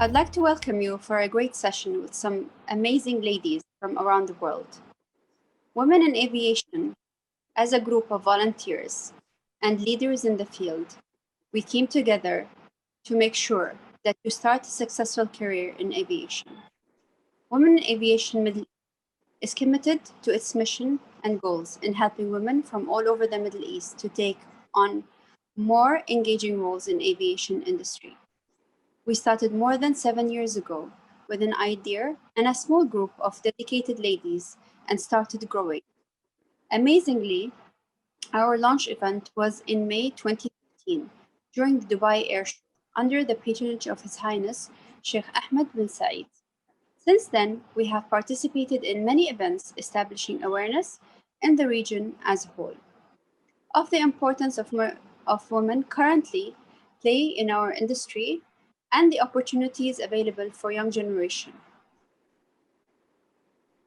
I'd like to welcome you for a great session with some amazing ladies from around the world. Women in Aviation, as a group of volunteers and leaders in the field, we came together to make sure that you start a successful career in aviation. Women in Aviation Middle is committed to its mission and goals in helping women from all over the Middle East to take on more engaging roles in aviation industry. We started more than 7 years ago with an idea and a small group of dedicated ladies and started growing. Amazingly, our launch event was in May 2015 during the Dubai Air Show under the patronage of His Highness Sheikh Ahmed bin Saeed. Since then, we have participated in many events establishing awareness in the region as a whole of the importance of women currently play in our industry and the opportunities available for young generation.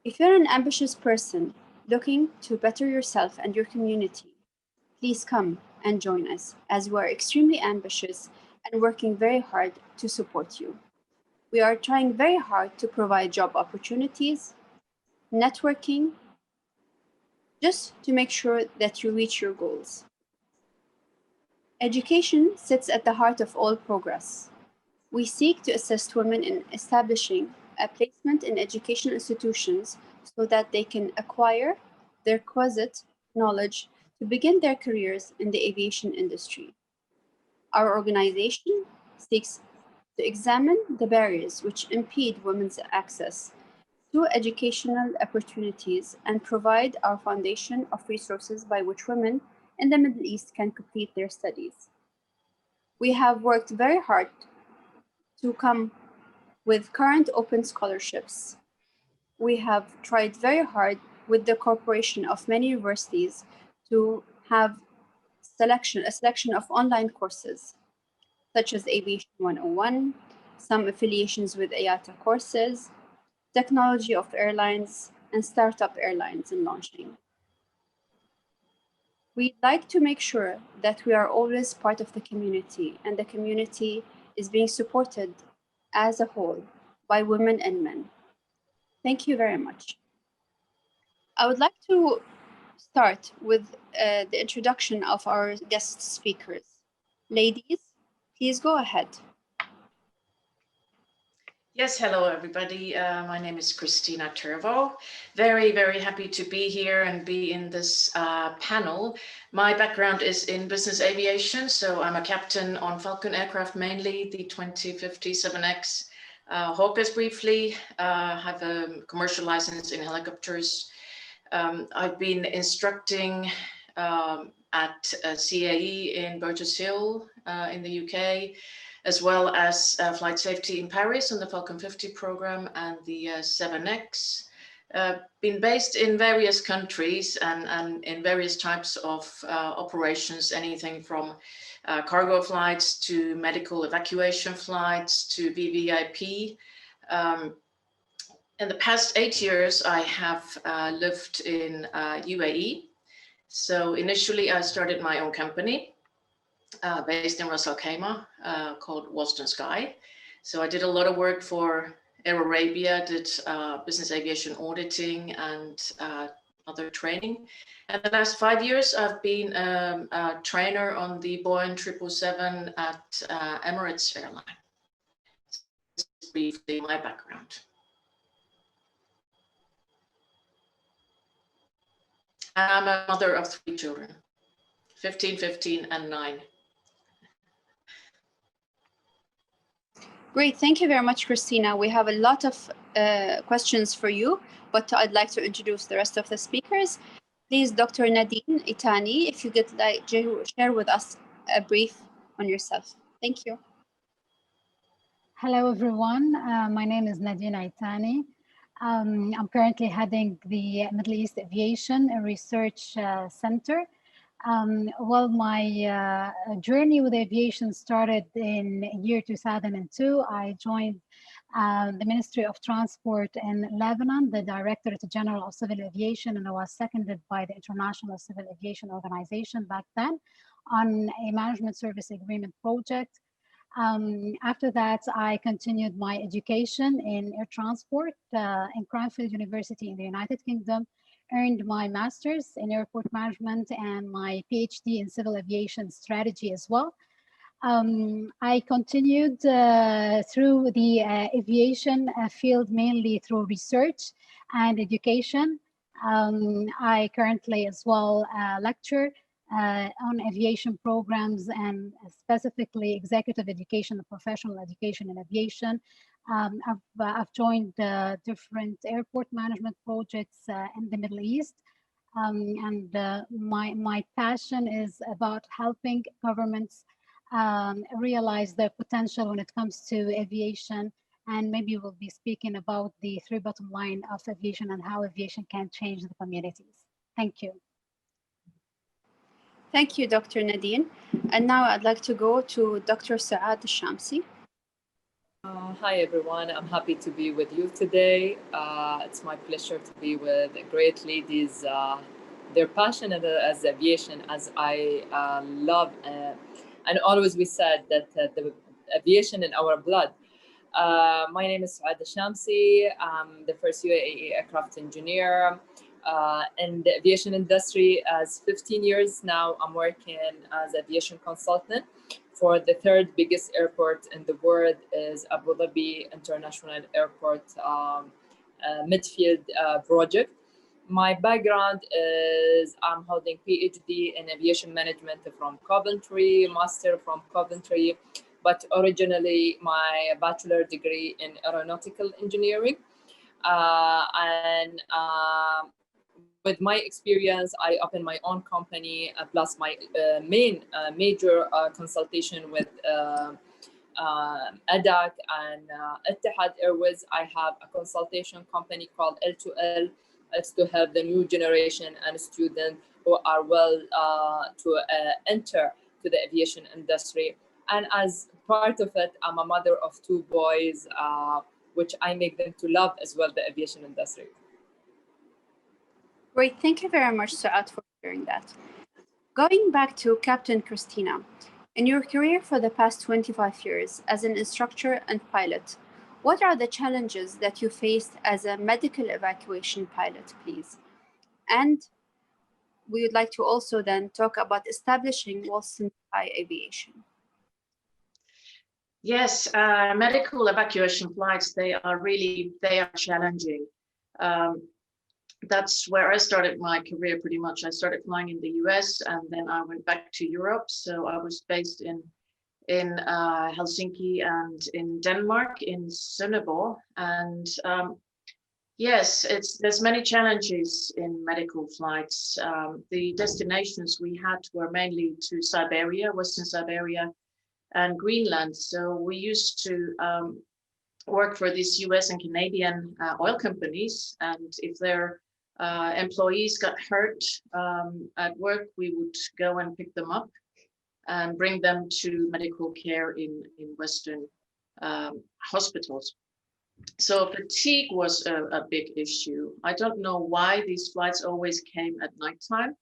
If you're an ambitious person looking to better yourself and your community, please come and join us as we are extremely ambitious and working very hard to support you. We are trying very hard to provide job opportunities, networking, just to make sure that you reach your goals. Education sits at the heart of all progress. We seek to assist women in establishing a placement in educational institutions so that they can acquire the requisite knowledge to begin their careers in the aviation industry. Our organization seeks to examine the barriers which impede women's access to educational opportunities and provide our foundation of resources by which women in the Middle East can complete their studies. We have worked very hard to come with current open scholarships. We have tried very hard with the cooperation of many universities to have a selection of online courses, such as Aviation 101, some affiliations with IATA courses, technology of airlines, and startup airlines in launching. We'd like to make sure that we are always part of the community and the community is being supported as a whole by women and men. Thank you very much. I would like to start with the introduction of our guest speakers. Ladies, please go ahead. Yes, hello everybody. My name is Kristina Tervo. Very, very happy to be here and be in this panel. My background is in business aviation, so I'm a captain on Falcon aircraft, mainly the 2057X, Hawkers briefly, have a commercial license in helicopters. I've been instructing at CAE in Burgess Hill in the UK, as well as flight safety in Paris on the Falcon 50 program and the 7X. Been based in various countries and in various types of operations, anything from cargo flights to medical evacuation flights to VVIP. In the past 8 years, I have lived in UAE. So initially I started my own company based in Ras Al Khaimah called Walston Sky. So I did a lot of work for Air Arabia, did business aviation auditing and other training. And the last 5 years, I've been a trainer on the Boeing 777 at Emirates Airline. This is briefly my background. I'm a mother of 3 children, 15, 15, and 9. Great, thank you very much, Kristina. We have a lot of questions for you, but I'd like to introduce the rest of the speakers. Please, Dr. Nadine Itani, if you could like to share with us a brief on yourself. Thank you. Hello, everyone. My name is Nadine Itani. I'm currently heading the Middle East Aviation Research Center. Well, my journey with aviation started in year 2002. I joined the Ministry of Transport in Lebanon, the Directorate General of Civil Aviation, and I was seconded by the International Civil Aviation Organization back then on a management service agreement project. After that, I continued my education in air transport in Cranfield University in the United Kingdom, earned my master's in airport management and my PhD in civil aviation strategy as well. I continued through the aviation field mainly through research and education. I currently as well lecture on aviation programs and specifically executive education and professional education in aviation. I've joined different airport management projects in the Middle East. And my passion is about helping governments realize their potential when it comes to aviation. And maybe we'll be speaking about the three bottom line of aviation and how aviation can change the communities. Thank you. Thank you, Dr. Nadine. And now I'd like to go to Dr. Suaad Alshamsi. Hi, everyone. I'm happy to be with you today. It's my pleasure to be with great ladies. They're passionate as aviation, as I love. And always we said that the aviation in our blood. My name is Suaad Alshamsi. I'm the first UAE aircraft engineer in the aviation industry. As 15 years now, I'm working as aviation consultant for the third biggest airport in the world is Abu Dhabi International Airport midfield project. My background is I'm holding PhD in aviation management from Coventry, master from Coventry, but originally my bachelor degree in aeronautical engineering. With my experience, I opened my own company, plus my major consultation with ADAC and Etihad Airways. I have a consultation company called L2L. It's to help the new generation and students who are well to enter to the aviation industry. And as part of it, I'm a mother of two boys, which I make them to love as well the aviation industry. Great, thank you very much, Suaad, for sharing that. Going back to Captain Kristina, in your career for the past 25 years as an instructor and pilot, what are the challenges that you faced as a medical evacuation pilot, please? And we would like to also then talk about establishing Wilson High Aviation. Yes, medical evacuation flights, they are challenging. That's where I started my career pretty much. I started flying in the US and then I went back to Europe. So I was based in Helsinki and in Denmark, in Sønderborg. And yes, there's many challenges in medical flights. The destinations we had were mainly to Siberia, Western Siberia and Greenland. So we used to work for these US and Canadian oil companies. And if their employees got hurt at work, we would go and pick them up and bring them to medical care in Western hospitals. So fatigue was a big issue. I don't know why these flights always came at nighttime.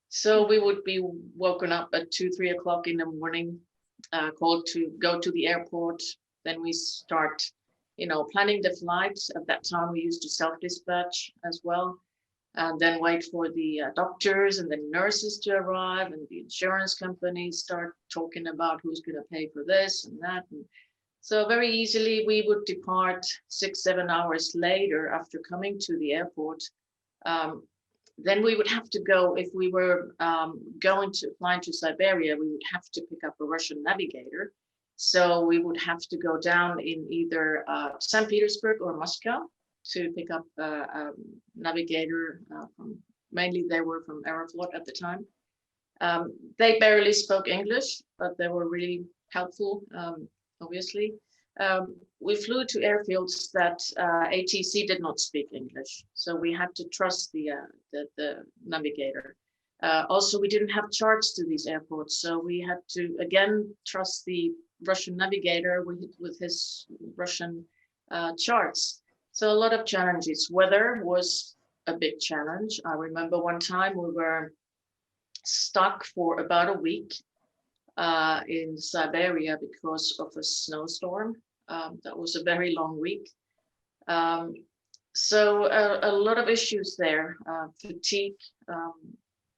So we would be woken up at 2-3 o'clock in the morning, called to go to the airport. Then we start planning the flights. At that time, we used to self-dispatch as well, and then wait for the doctors and the nurses to arrive, and the insurance companies start talking about who's going to pay for this and that. And so very easily, we would depart 6-7 hours later after coming to the airport. Then we would have to go, if we were flying to Siberia, we would have to pick up a Russian navigator. So we would have to go down in either St. Petersburg or Moscow to pick up a navigator mainly they were from Aeroflot at the time. They barely spoke English, but they were really helpful, obviously. We flew to airfields that ATC did not speak English, so we had to trust the navigator. Also, we didn't have charts to these airports, so we had to again trust the Russian navigator with his Russian charts. So a lot of challenges. Weather was a big challenge. I remember one time we were stuck for about a week in Siberia because of a snowstorm. That was a very long week. So a lot of issues there, fatigue,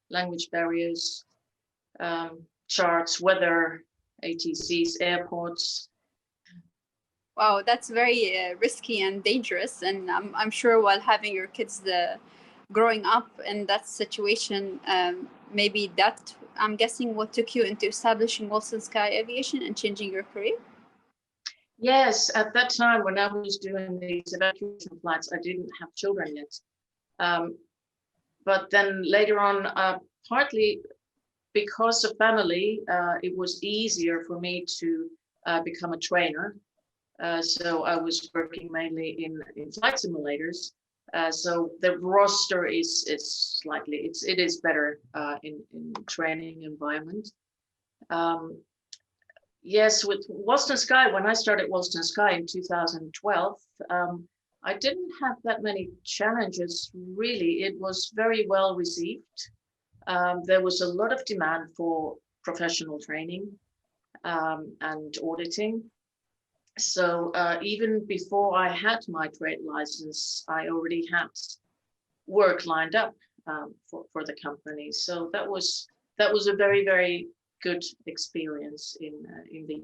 language barriers, charts, weather, ATCs, airports. Wow, that's very risky and dangerous. And I'm sure while having your kids growing up in that situation, maybe that, I'm guessing, what took you into establishing Wilson Sky Aviation and changing your career? Yes, at that time when I was doing these evacuation flights, I didn't have children yet. But then later on, partly because of family, it was easier for me to become a trainer. So I was working mainly in flight simulators. So the roster is slightly, it is better in training environment. Yes, with Wilson Sky, when I started Wilson Sky in 2012, I didn't have that many challenges, really. It was very well received. There was a lot of demand for professional training and auditing. So even before I had my trade license, I already had work lined up for the company. So that was a very, very good experience in the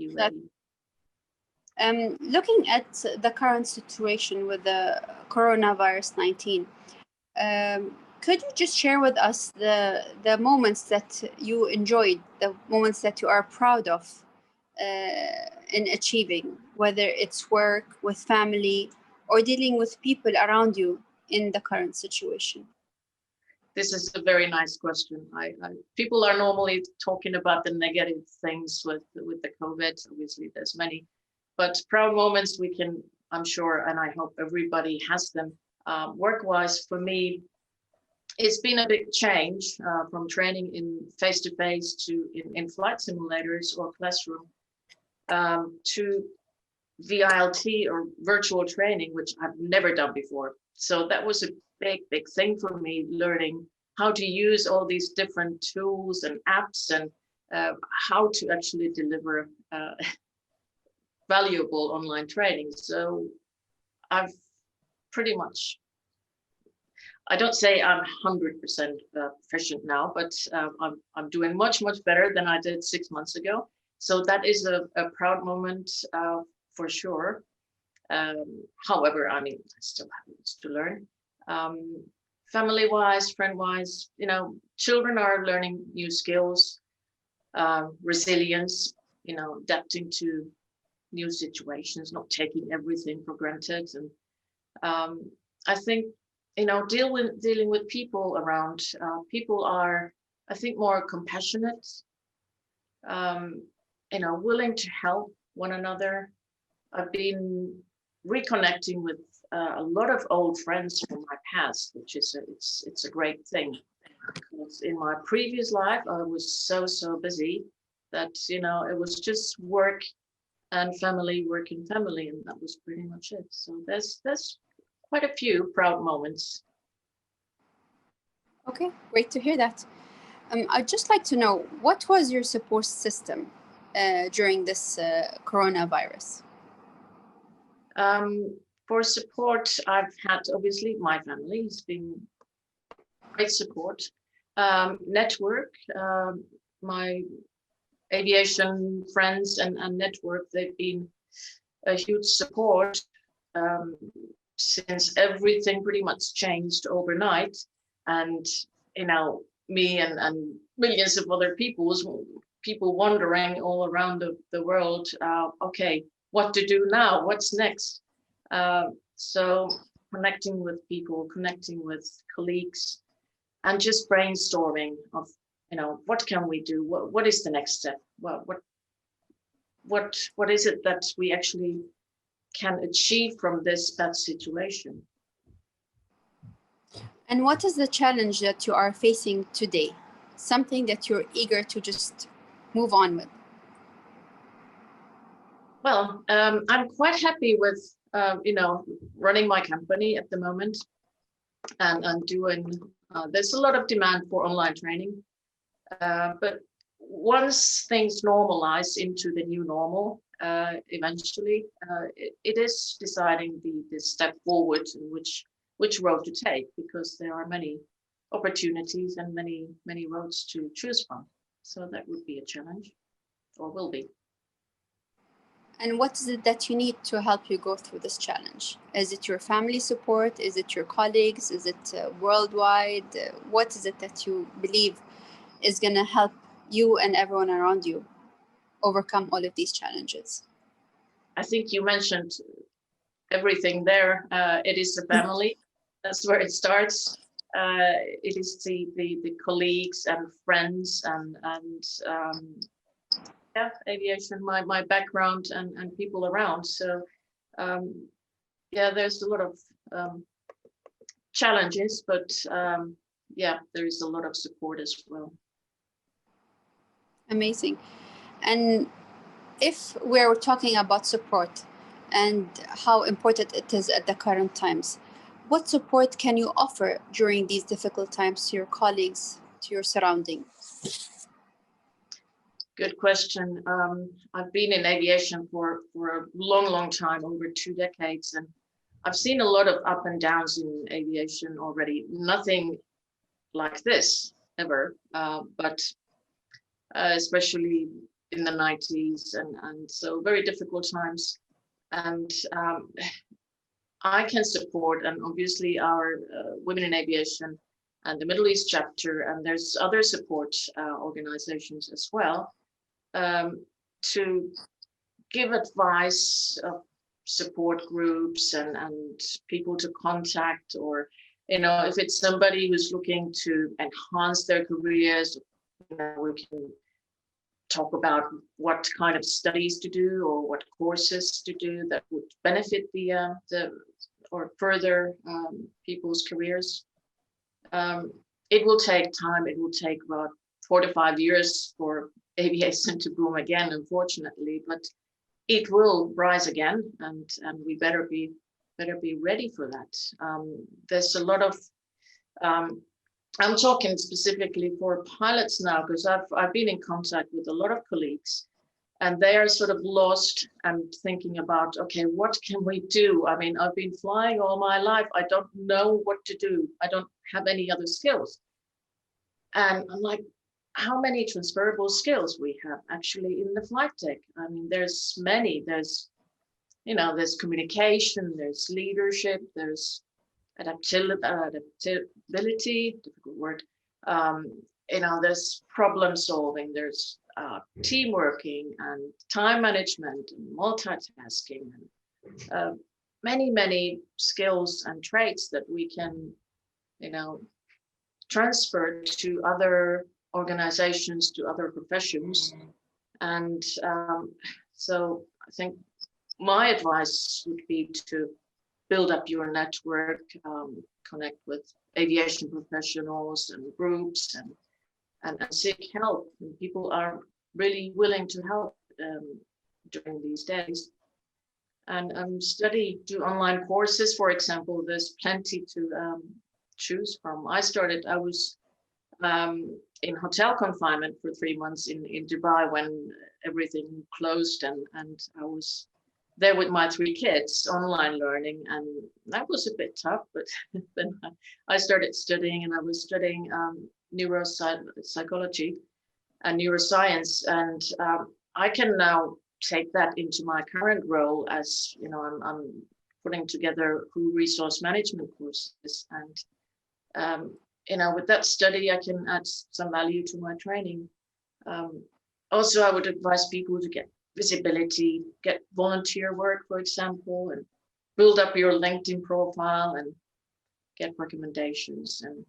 UAE. Looking at the current situation with the coronavirus 19, could you just share with us the moments that you enjoyed, the moments that you are proud of in achieving, whether it's work, with family, or dealing with people around you in the current situation? This is a very nice question. People are normally talking about the negative things with the COVID. Obviously, there's many, but proud moments we can, I'm sure, and I hope everybody has them. Work-wise, for me, it's been a big change from training in face-to-face to in flight simulators or classroom to VILT or virtual training, which I've never done before. So that was a big thing for me, learning how to use all these different tools and apps and how to actually deliver valuable online training. So I've pretty much, I don't say I'm 100% proficient now, but I'm doing much better than I did 6 months ago. So that is a proud moment for sure. However, I mean, I still have lots to learn. Family-wise, friend-wise, you know, children are learning new skills, resilience, you know, adapting to new situations, not taking everything for granted. And I think, you know, dealing with people around, people are, I think, more compassionate, you know, willing to help one another. I've been reconnecting with a lot of old friends from my past, which is it's a great thing. Because in my previous life, I was so busy that, you know, it was just work and family, work and family, and that was pretty much it. So there's quite a few proud moments. Okay, great to hear that. I'd just like to know, what was your support system during this coronavirus? For support, I've had, obviously, my family has been great support. Network, my aviation friends and network, they've been a huge support since everything pretty much changed overnight. And, you know, me and millions of other people wondering all around the world, okay, what to do now? What's next? So connecting with people, connecting with colleagues, and just brainstorming of, you know, what can we do? What is the next step? What is it that we actually can achieve from this bad situation? And what is the challenge that you are facing today? Something that you're eager to just move on with? Well, I'm quite happy with, you know, running my company at the moment and doing, there's a lot of demand for online training. But once things normalize into the new normal, eventually, it is deciding the step forward and which road to take, because there are many opportunities and many roads to choose from. So that would be a challenge, or will be. And what is it that you need to help you go through this challenge? Is it your family support? Is it your colleagues? Is it worldwide? What is it that you believe is going to help you and everyone around you overcome all of these challenges? I think you mentioned everything there. It is the family. That's where it starts. It is the colleagues and friends and yeah, aviation, my background and people around. So yeah, there's a lot of challenges, but yeah, there is a lot of support as well. Amazing. And if we're talking about support and how important it is at the current times, what support can you offer during these difficult times to your colleagues, to your surrounding? Good question. I've been in aviation for a long time, over 2 decades, and I've seen a lot of up and downs in aviation already. Nothing like this ever, but especially in the 90s and so very difficult times. And I can support, and obviously our Women in Aviation and the Middle East chapter, and there's other support organizations as well, to give advice of support groups and people to contact, or, you know, if it's somebody who's looking to enhance their careers, you know, we can talk about what kind of studies to do or what courses to do that would benefit the or further people's careers. It will take time. It will take about 4 to 5 years for aviation to boom again, unfortunately, but it will rise again, and we better be ready for that. There's a lot of I'm talking specifically for pilots now, because I've been in contact with a lot of colleagues, and they are sort of lost and thinking about, okay, what can we do? I mean, I've been flying all my life. I don't know what to do. I don't have any other skills. And I'm like, how many transferable skills we have actually in the flight deck? I mean, there's many. There's, you know, there's communication, there's leadership, there's adaptability, difficult word. You know, there's problem solving, there's team working and time management and multitasking, and many skills and traits that we can, you know, transfer to other organizations, to other professions. And so I think my advice would be to build up your network, connect with aviation professionals and groups, and seek help. And people are really willing to help during these days. And do online courses, for example. There's plenty to choose from. I was in hotel confinement for 3 months in Dubai when everything closed, and I was there with my 3 kids, online learning, and that was a bit tough, but then I started studying, and I was studying neuropsychology and neuroscience, and I can now take that into my current role as, you know, I'm putting together crew resource management courses, and you know, with that study, I can add some value to my training. Also, I would advise people to get visibility, get volunteer work, for example, and build up your LinkedIn profile and get recommendations, and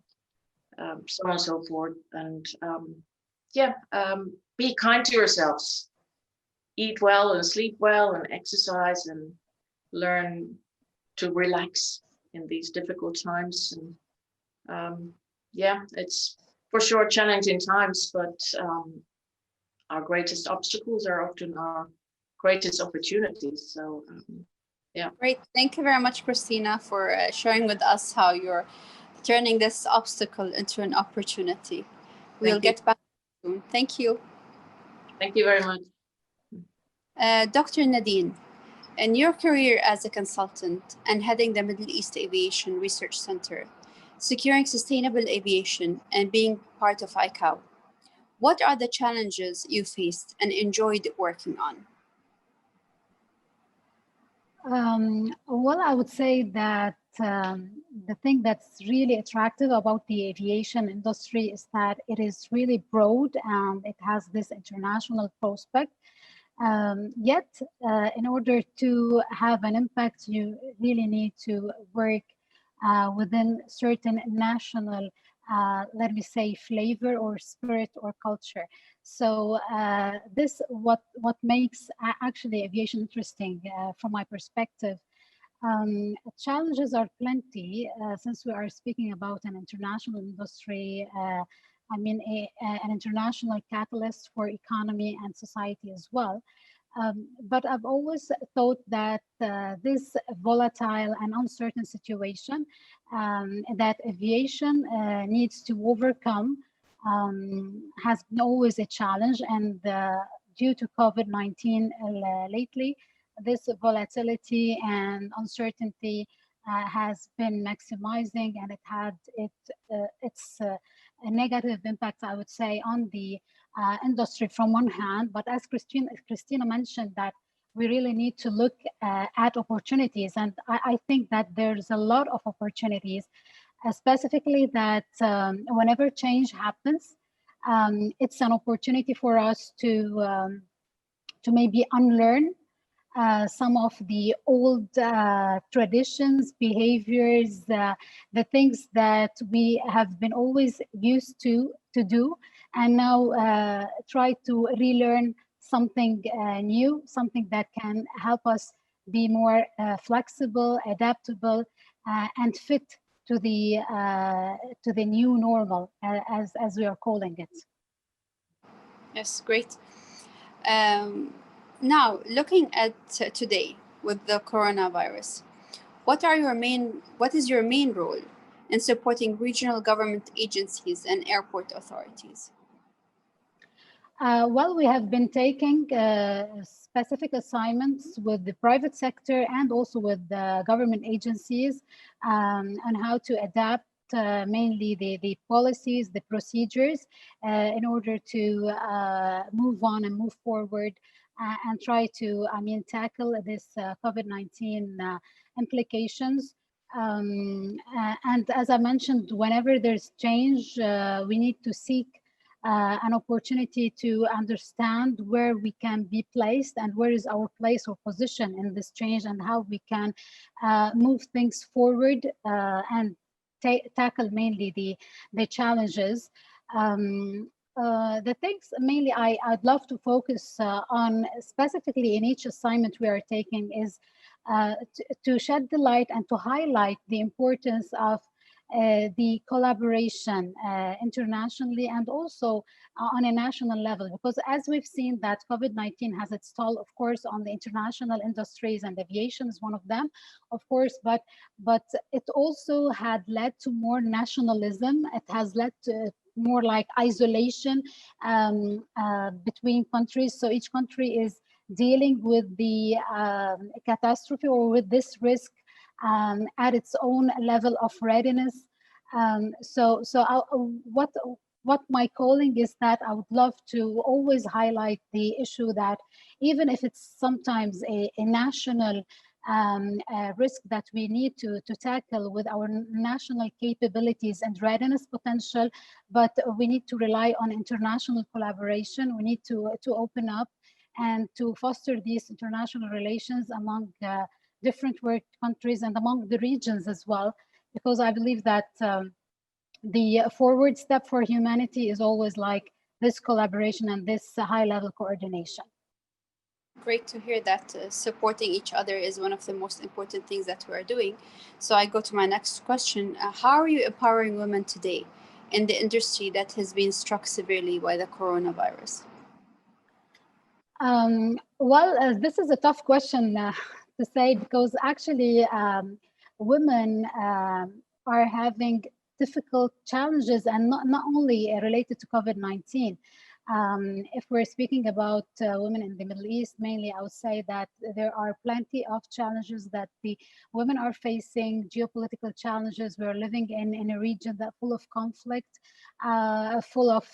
so on and so forth. And be kind to yourselves. Eat well and sleep well and exercise, and learn to relax in these difficult times. And it's for sure challenging times, but our greatest obstacles are often our greatest opportunities. So Great. Thank you very much, Kristina, for sharing with us how you're turning this obstacle into an opportunity. We'll get back soon. Thank you. Thank you very much. Dr. Nadine, in your career as a consultant and heading the Middle East Aviation Research Center, securing sustainable aviation and being part of ICAO, what are the challenges you faced and enjoyed working on? Well, I would say that the thing that's really attractive about the aviation industry is that it is really broad and it has this international prospect. Yet, in order to have an impact, you really need to work within certain national, let me say, flavor or spirit or culture. So this what makes actually aviation interesting from my perspective. Challenges are plenty since we are speaking about an international industry. I mean, an international catalyst for economy and society as well. But I've always thought that this volatile and uncertain situation that aviation needs to overcome has been always a challenge. And due to COVID-19 lately, this volatility and uncertainty has been maximizing, and it had its a negative impact, I would say, on the industry from one hand. But as Kristina mentioned, that we really need to look at opportunities, and I think that there's a lot of opportunities, specifically that whenever change happens, it's an opportunity for us to maybe unlearn some of the old traditions, behaviors, the things that we have been always used to do, and now try to relearn something new, something that can help us be more flexible, adaptable, and fit to the new normal, as we are calling it. Yes, great. Now, looking at today with the coronavirus, what is your main role in supporting regional government agencies and airport authorities? Well, we have been taking specific assignments with the private sector and also with the government agencies on how to adapt mainly the policies, the procedures in order to move on and move forward and try to, tackle this COVID-19 implications. And as I mentioned, whenever there's change, we need to seek an opportunity to understand where we can be placed and where is our place or position in this change, and how we can move things forward and tackle mainly the challenges. The things mainly I'd love to focus on specifically in each assignment we are taking is to shed the light and to highlight the importance of the collaboration internationally and also on a national level, because as we've seen that COVID-19 has its toll, of course, on the international industries, and aviation is one of them, of course, but it also had led to more nationalism. It has led to more like isolation between countries. So each country is dealing with the catastrophe or with this risk at its own level of readiness. What my calling is that I would love to always highlight the issue that even if it's sometimes a national risk that we need to tackle with our national capabilities and readiness potential, but we need to rely on international collaboration. We need to open up and to foster these international relations among different work countries and among the regions as well, because I believe that the forward step for humanity is always like this collaboration and this high-level coordination. Great to hear that supporting each other is one of the most important things that we are doing. So I go to my next question. How are you empowering women today in the industry that has been struck severely by the coronavirus? This is a tough question to say, because actually women are having difficult challenges, and not only related to COVID-19. If we're speaking about women in the Middle East, mainly, I would say that there are plenty of challenges that the women are facing, geopolitical challenges. We're living in a region that full of conflict, full of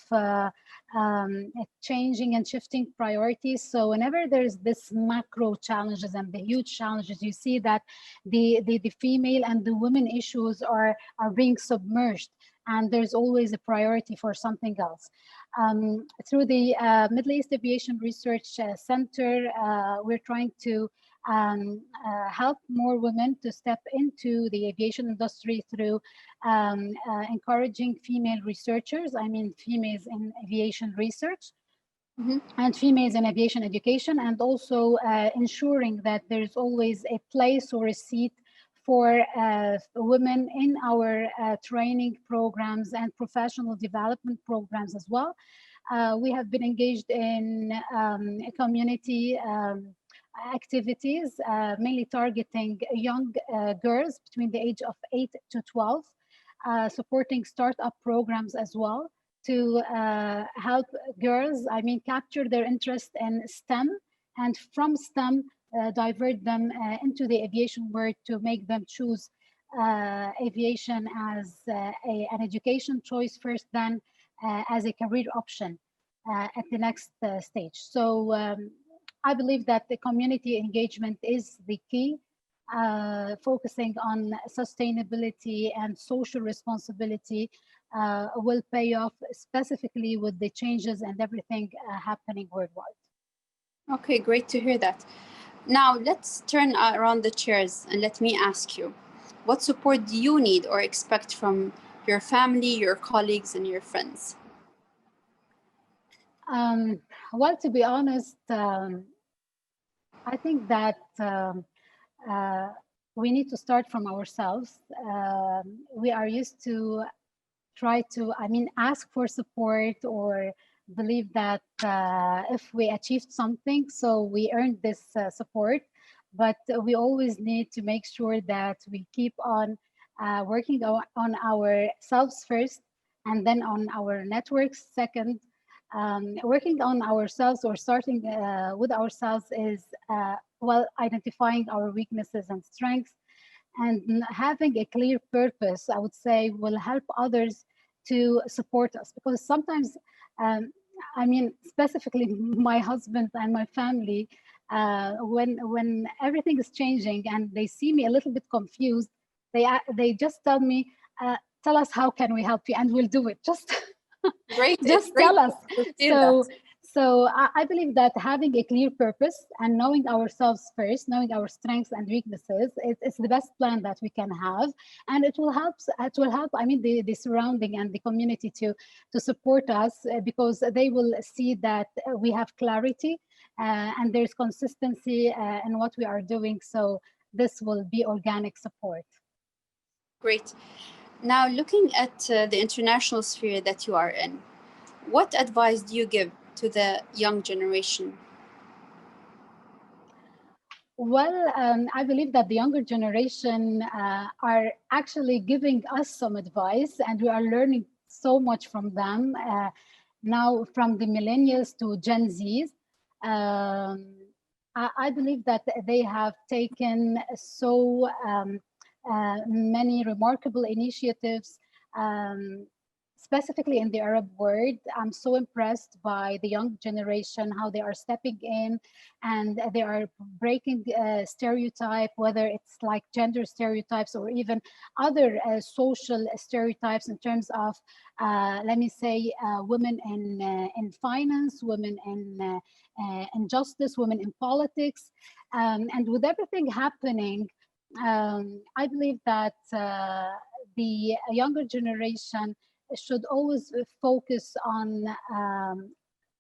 changing and shifting priorities. So whenever there's this macro challenges and the huge challenges, you see that the female and the women issues are being submerged, and there's always a priority for something else. Through the Middle East Aviation Research Center, we're trying to help more women to step into the aviation industry through encouraging female researchers, I mean females in aviation research, and females in aviation education, and also ensuring that there's always a place or a seat for women in our training programs and professional development programs as well. We have been engaged in community activities, mainly targeting young girls between the age of 8 to 12, supporting startup programs as well to help girls, I mean, capture their interest in STEM, and from STEM, divert them into the aviation world to make them choose aviation as an education choice first, then as a career option at the next stage. So I believe that the community engagement is the key, focusing on sustainability and social responsibility will pay off, specifically with the changes and everything happening worldwide. Okay, great to hear that. Now, let's turn around the chairs and let me ask you, what support do you need or expect from your family, your colleagues, and your friends? Well, to be honest, I think that we need to start from ourselves. We are used to try to, I mean, ask for support or believe that if we achieved something, so we earned this support, but we always need to make sure that we keep on working on ourselves first, and then on our networks second. Working on ourselves or starting with ourselves is, well, identifying our weaknesses and strengths, and having a clear purpose, I would say, will help others to support us. Because sometimes, I mean, specifically my husband and my family, when everything is changing and they see me a little bit confused, they just tell me, tell us how can we help you, and we'll do it. Just Great. just tell us. So I believe that having a clear purpose and knowing ourselves first, knowing our strengths and weaknesses, it's the best plan that we can have, and it will help. I mean, the surrounding and the community to support us, because they will see that we have clarity and there's consistency in what we are doing. So this will be organic support. Great. Now, looking at the international sphere that you are in, what advice do you give to the young generation? Well, I believe that the younger generation are actually giving us some advice, and we are learning so much from them. Now, from the millennials to Gen Zs, I believe that they have taken so many remarkable initiatives, specifically in the Arab world. I'm so impressed by the young generation, how they are stepping in and they are breaking stereotype, whether it's like gender stereotypes or even other social stereotypes in terms of, let me say, women in finance, women in justice, women in politics. And with everything happening, I believe that the younger generation should always focus on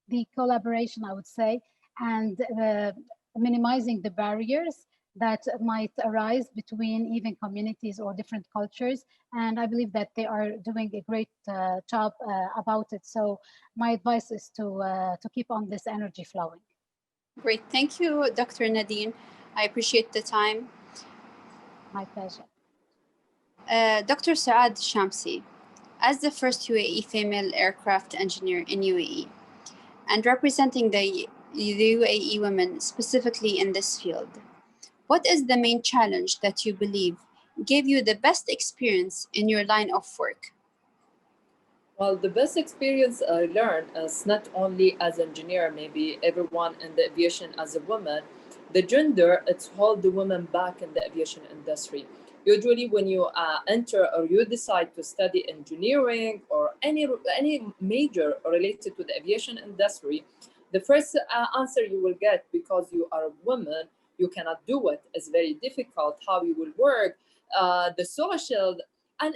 the collaboration, I would say, and minimizing the barriers that might arise between even communities or different cultures. And I believe that they are doing a great job about it. So my advice is to keep on this energy flowing. Great. Thank you, Dr. Nadine. I appreciate the time. My pleasure. Dr. Suaad Alshamsi, as the first UAE female aircraft engineer in UAE, and representing the UAE women specifically in this field. What is the main challenge that you believe gave you the best experience in your line of work? Well, the best experience I learned is not only as engineer, maybe everyone in the aviation as a woman, the gender, it's hold the woman back in the aviation industry. Usually when you enter or you decide to study engineering or any major related to the aviation industry, the first answer you will get, because you are a woman, you cannot do it. It's very difficult how you will work, the social, and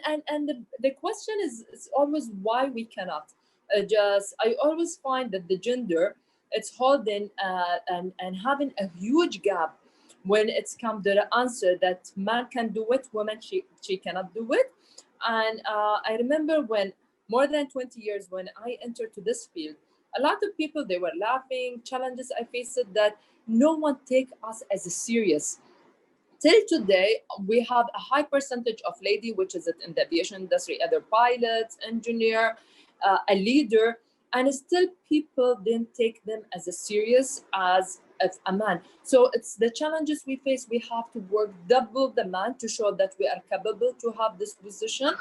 the question is always why we cannot. Just I always find that the gender, it's holding and having a huge gap when it's come to the answer that man can do it, woman she cannot do it. And I remember when more than 20 years when I entered to this field, a lot of people they were laughing, challenges I faced that no one take us as a serious. Till today, we have a high percentage of lady, which is in the aviation industry, either pilots, engineer, a leader, and still people didn't take them as a serious as a man. So it's the challenges we face. We have to work double the man to show that we are capable to have this position,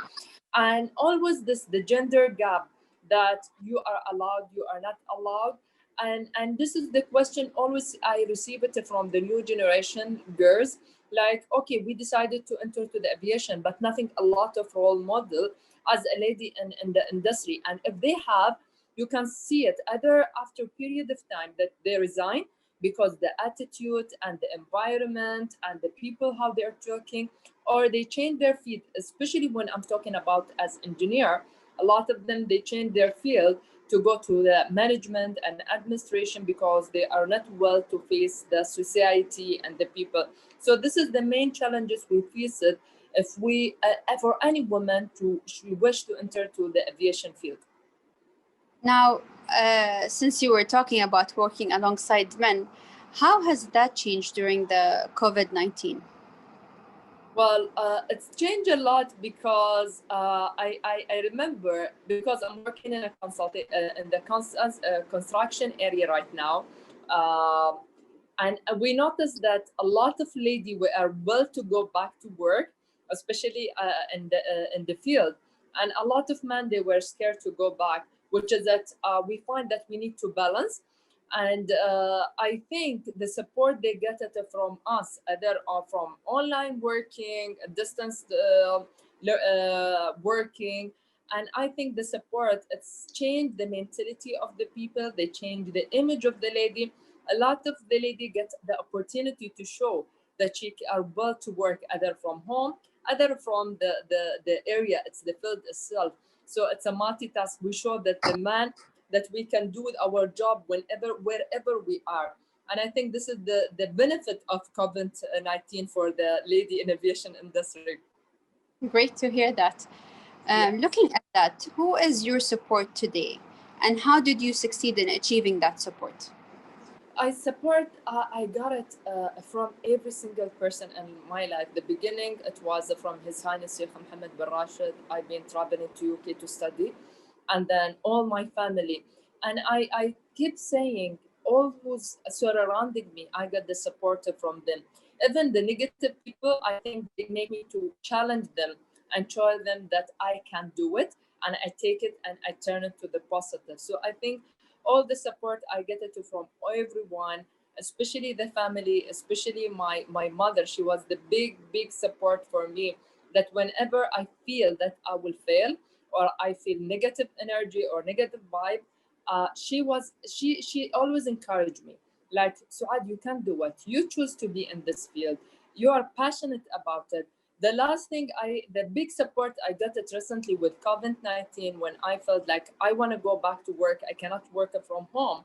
and always this the gender gap that you are allowed, you are not allowed. And this is the question always I receive it from the new generation girls, like, okay, we decided to enter to the aviation, but nothing a lot of role model as a lady in the industry. And if they have, you can see it either after a period of time that they resign because the attitude and the environment and the people how they're talking, or they change their field. Especially when I'm talking about as engineer, a lot of them they change their field to go to the management and administration because they are not well to face the society and the people. So this is the main challenges we face it if we for any woman to she wish to enter to the aviation field. Now, since you were talking about working alongside men, how has that changed during the COVID-19? Well, it's changed a lot because I remember because I'm working in a in the construction area right now, um, and we noticed that a lot of ladies were well to go back to work, especially in the field, and a lot of men they were scared to go back, which is that we find that we need to balance. And I think the support they get it from us, either from online working, distance working, and I think the support it's changed the mentality of the people. They change the image of the lady. A lot of the lady get the opportunity to show that she are able to work either from home, either from the area, it's the field itself. So it's a multitask. We show that the man that we can do our job whenever, wherever we are. And I think this is the benefit of COVID-19 for the lady in aviation industry. Great to hear that. Yes. Looking at that, who is your support today? And how did you succeed in achieving that support? I support, I got it from every single person in my life. The beginning, it was from His Highness Sheikh Mohammed bin Rashid. I've been traveling to UK to study, and then all my family. And I keep saying, all who's surrounding me, I got the support from them. Even the negative people, I think they make me to challenge them and show them that I can do it. And I take it and I turn it to the positive. So I think all the support I get it from everyone, especially the family, especially my mother. She was the big support for me, that whenever I feel that I will fail or I feel negative energy or negative vibe, she always encouraged me, like, Suad, you can do it, you choose to be in this field, you are passionate about it. The last thing the big support I got it recently with COVID-19, when I felt like I want to go back to work, I cannot work from home.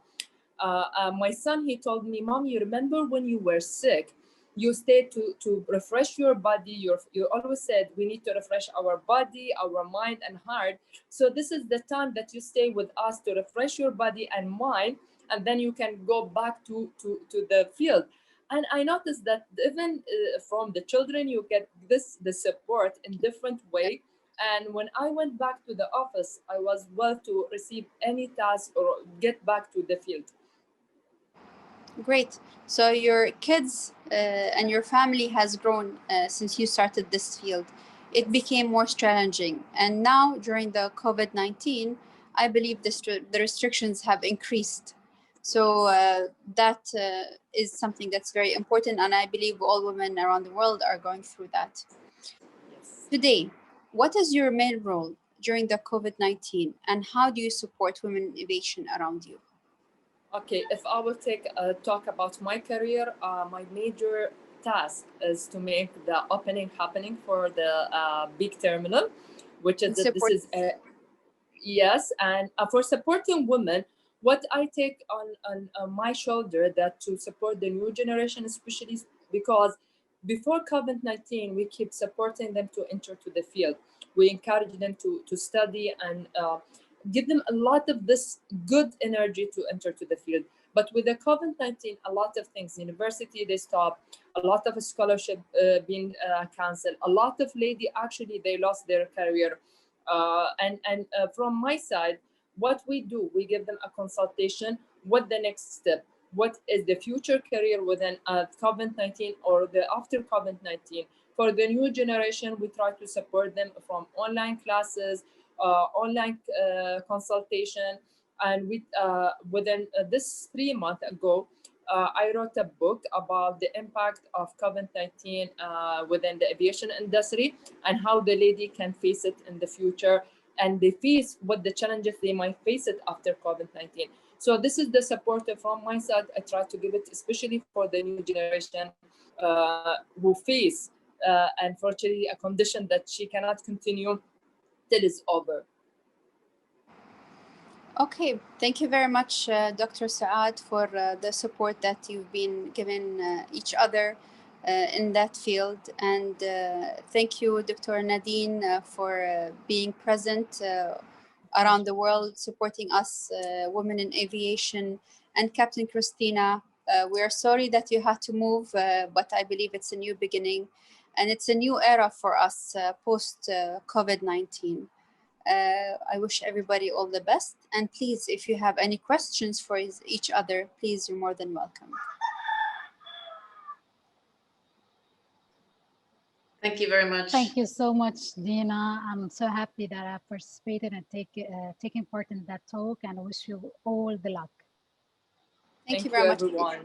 My son, he told me, Mom, you remember when you were sick, you stayed to refresh your body. You always said we need to refresh our body, our mind and heart. So this is the time that you stay with us to refresh your body and mind, and then you can go back to the field. And I noticed that even from the children, you get the support in different way And when I went back to the office, I was well to receive any task or get back to the field. Great. So your kids and your family has grown since you started this field. It became more challenging. And now during the COVID-19, I believe the restrictions have increased. So that is something that's very important. And I believe all women around the world are going through that. Yes. Today, what is your main role during the COVID-19 and how do you support women in aviation around you? Okay, if I will take a talk about my career, my major task is to make the opening happening for the big terminal, which is that this is a yes, and for supporting women, what I take on my shoulder that to support the new generation, especially because before COVID-19, we keep supporting them to enter to the field. We encourage them to study and give them a lot of this good energy to enter to the field. But with the COVID-19, a lot of things, university, they stopped, a lot of scholarship being canceled, a lot of lady, actually, they lost their career. And from my side, what we do, we give them a consultation. What the next step? What is the future career within COVID-19 or the after COVID-19? For the new generation, we try to support them from online classes, online consultation, and within this 3 months ago, I wrote a book about the impact of COVID-19 within the aviation industry and how the lady can face it in the future, and they face what the challenges they might face it after COVID-19. So this is the support from my side. I try to give it, especially for the new generation who face, unfortunately, a condition that she cannot continue till it's over. Okay, thank you very much, Dr. Suaad, for the support that you've been giving each other in that field. And thank you, Dr. Nadine, for being present around the world, supporting us, women in aviation, and Captain Kristina. We are sorry that you had to move, but I believe it's a new beginning, and it's a new era for us post COVID-19. I wish everybody all the best. And please, if you have any questions for each other, please, you're more than welcome. Thank you very much. Thank you so much, Dina. I'm so happy that I participated and taking part in that talk, and I wish you all the luck. Thank you very much, everyone.